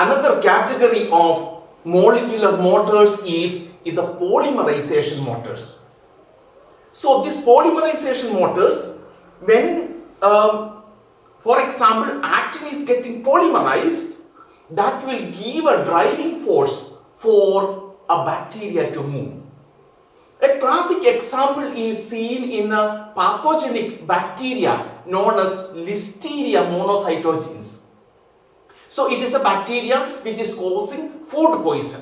Another category of molecular motors is the polymerization motors. So these polymerization motors, when for example actin is getting polymerized, that will give a driving force for a bacteria to move. A classic example is seen in a pathogenic bacteria known as Listeria monocytogenes. So it is a bacteria which is causing food poison.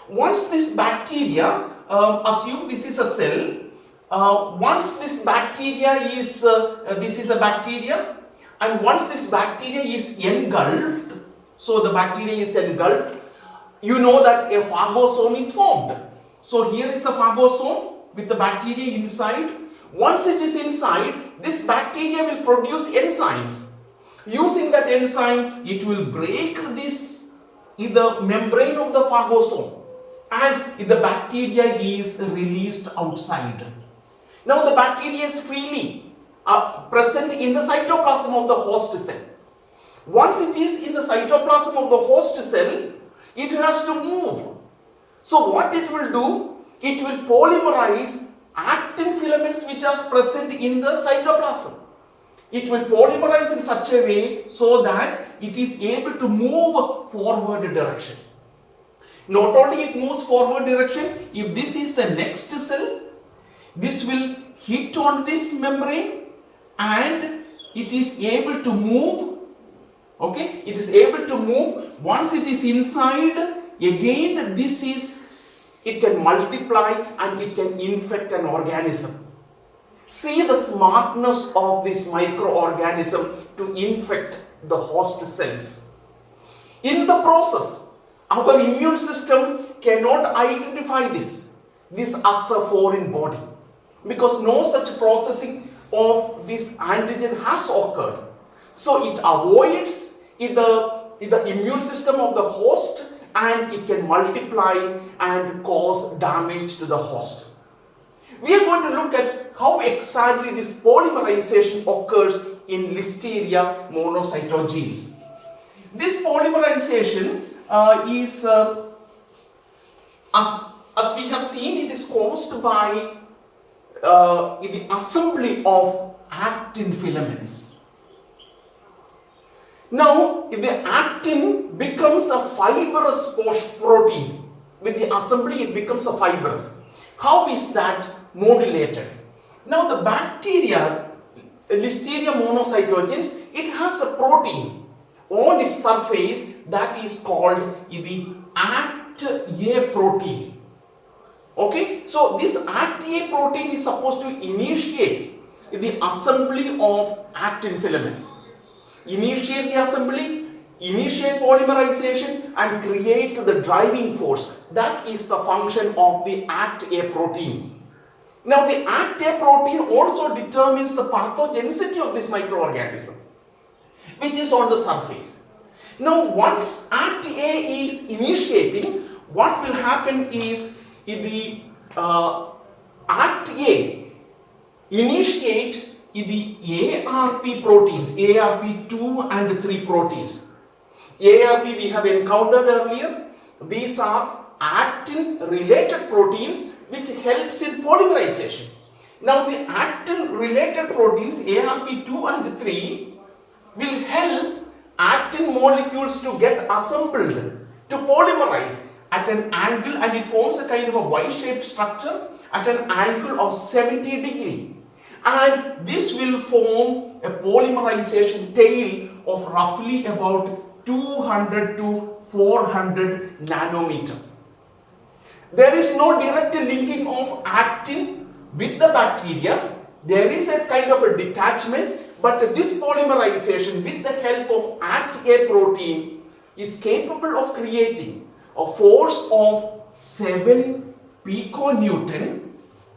Once this bacteria, assume this is a cell, once this bacteria is, this is a bacteria, and once this bacteria is engulfed, so the bacteria is engulfed, you know that a phagosome is formed. So here is a phagosome with the bacteria inside. Once it is inside, this bacteria will produce enzymes. Using that enzyme, it will break this in the membrane of the phagosome, and the bacteria is released outside. Now the bacteria is freely present in the cytoplasm of the host cell. Once it is in the cytoplasm of the host cell, it has to move. So what it will do, it will polymerize actin filaments which are present in the cytoplasm. It will polymerize in such a way so that it is able to move forward direction. Not only it moves forward direction, if this is the next cell, this will hit on this membrane and it is able to move. Okay, it is able to move. Once it is inside, again it can multiply and it can infect an organism. See the smartness of this microorganism to infect the host cells. In the process, our immune system cannot identify this as a foreign body, because no such processing of this antigen has occurred. So it avoids the immune system of the host, and it can multiply and cause damage to the host. We are going to look at how exactly this polymerization occurs in Listeria monocytogenes. This polymerization is, as we have seen, it is caused by the assembly of actin filaments. Now, if the actin becomes a fibrous protein, with the assembly it becomes a fibrous. How is that modulated? Now, the bacteria, Listeria monocytogenes, it has a protein on its surface that is called the ACT-A protein. Okay, so this ACT-A protein is supposed to initiate the assembly of actin filaments. Initiate the assembly, initiate polymerization, and create the driving force. That is the function of the ACT-A protein. Now the ACT-A protein also determines the pathogenicity of this microorganism, which is on the surface. Now once ACT-A is initiating, what will happen is if the ACT-A initiate the ARP proteins, ARP2 and 3 proteins. ARP we have encountered earlier. These are actin related proteins which helps in polymerization. Now the actin related proteins ARP2 and 3 will help actin molecules to get assembled, to polymerize at an angle, and it forms a kind of a Y-shaped structure at an angle of 70 degrees. And this will form a polymerization tail of roughly about 200 to 400 nanometer. There is no direct linking of actin with the bacteria. There is a kind of a detachment, but this polymerization with the help of ACT-A protein is capable of creating a force of 7 piconewton.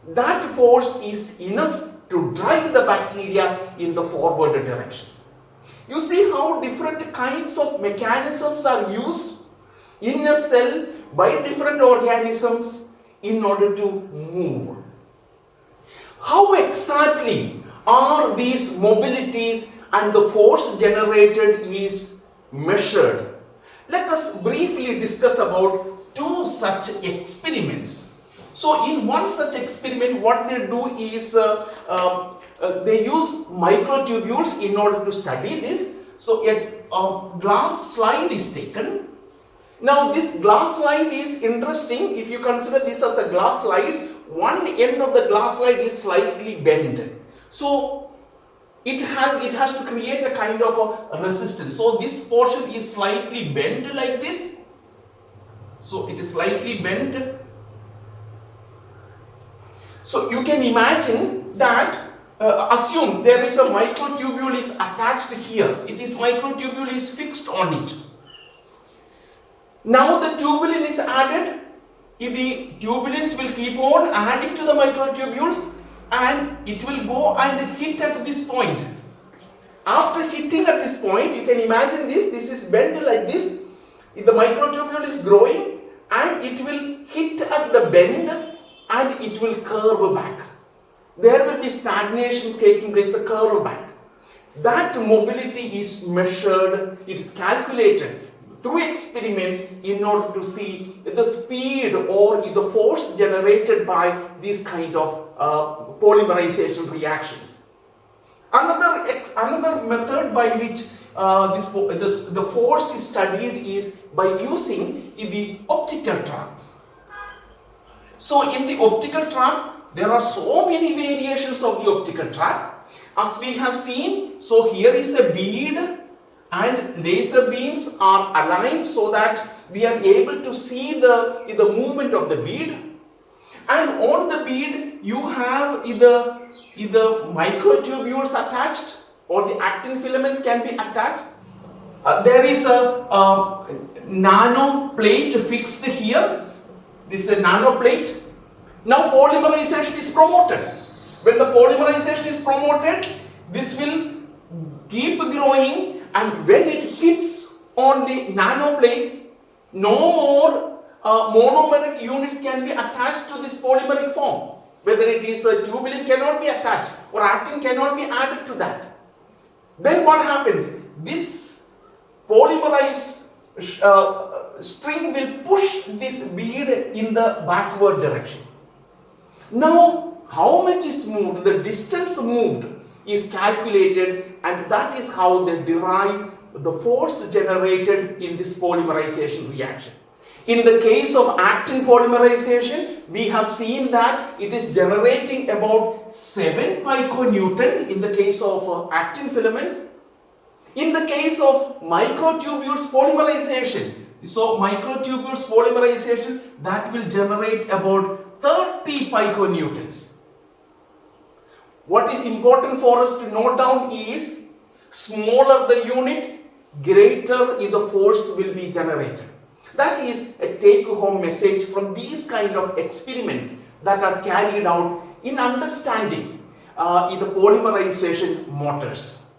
That force is enough to drive the bacteria in the forward direction. You see how different kinds of mechanisms are used in a cell by different organisms in order to move. How exactly are these mobilities and the force generated is measured? Let us briefly discuss about two such experiments. So in one such experiment, what they do is they use microtubules in order to study this. So a glass slide is taken. Now this glass slide is interesting. If you consider this as a glass slide, one end of the glass slide is slightly bent. So it has to create a kind of a resistance. So this portion is slightly bent like this. So it is slightly bent. So you can imagine that assume there is a microtubule is attached here. It is microtubule is fixed on it. Now the tubulin is added. The tubulins will keep on adding to the microtubules and it will go and hit at this point. After hitting at this point, you can imagine this is bent like this. The microtubule is growing and it will hit at the bend and it will curve back. There will be stagnation taking place, the curve back. That mobility is measured, it is calculated through experiments in order to see the speed or the force generated by these kind of polymerization reactions. Another method by which the force is studied is by using the optical trap. So in the optical trap, there are so many variations of the optical trap. As we have seen, so here is a bead and laser beams are aligned so that we are able to see the movement of the bead. And on the bead, you have either microtubules attached or the actin filaments can be attached. There is a nano plate fixed here. This is a nano plate. Now polymerization is promoted. When the polymerization is promoted, this will keep growing, and when it hits on the nano plate, no more monomeric units can be attached to this polymeric form. Whether it is a tubulin cannot be attached or actin cannot be added to that. Then what happens? This polymerized string will push this bead in the backward direction. Now, how much is moved, the distance moved is calculated, and that is how they derive the force generated in this polymerization reaction. In the case of actin polymerization, we have seen that it is generating about 7 piconewton in the case of actin filaments. In the case of microtubules polymerization, so microtubules polymerization, that will generate about 30 piconewtons. What is important for us to note down is, smaller the unit, greater the force will be generated. That is a take-home message from these kind of experiments that are carried out in understanding the polymerization motors.